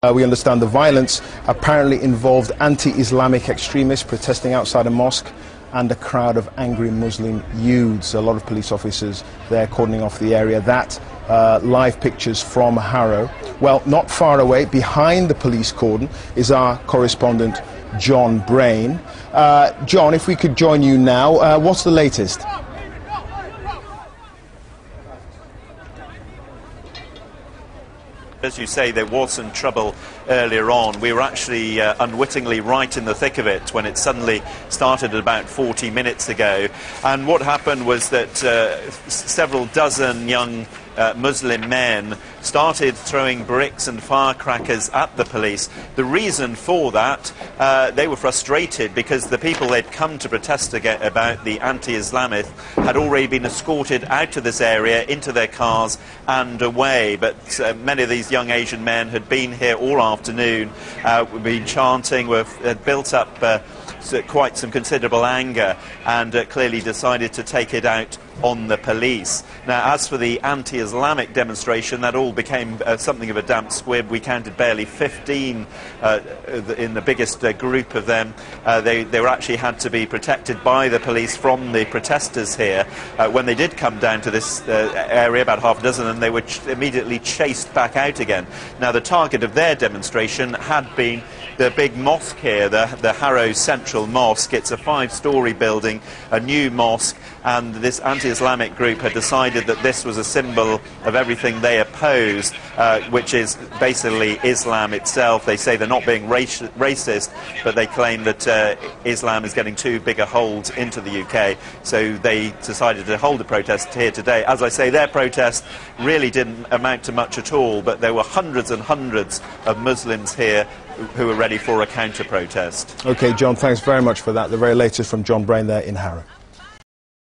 We understand the violence apparently involved anti-Islamic extremists protesting outside a mosque and a crowd of angry Muslim youths. A lot of police officers there cordoning off the area. That live pictures from Harrow. Well, not far away, behind the police cordon, is our correspondent John Brain. John, if we could join you now, what's the latest? As you say, there was some trouble earlier on. We were actually unwittingly right in the thick of it when it suddenly started about 40 minutes ago. And what happened was that several dozen young Muslim men started throwing bricks and firecrackers at the police. The reason for that, they were frustrated because the people they'd come to protest about the anti-Islamist had already been escorted out of this area into their cars and away. But many of these young Asian men had been here all afternoon, been chanting, had built up quite some considerable anger, and clearly decided to take it out on the police. Now, as for the anti-Islamic demonstration, that all became something of a damp squib. We counted barely 15 in the biggest group of them. They were actually had to be protected by the police from the protesters here. When they did come down to this area, about half a dozen, and they were immediately chased back out again. Now, the target of their demonstration had been the big mosque here, the Harrow Central Mosque. It's a 5-storey building, a new mosque, and this anti-Islamic group had decided that this was a symbol of everything they oppose, which is basically Islam itself. They say they're not being racist, but they claim that Islam is getting too big a hold into the UK, so they decided to hold a protest here today. As I say, their protest really didn't amount to much at all, but there were hundreds and hundreds of Muslims here who were ready for a counter-protest. OK, John, thanks very much for that. The very latest from John Brain there in Harrow.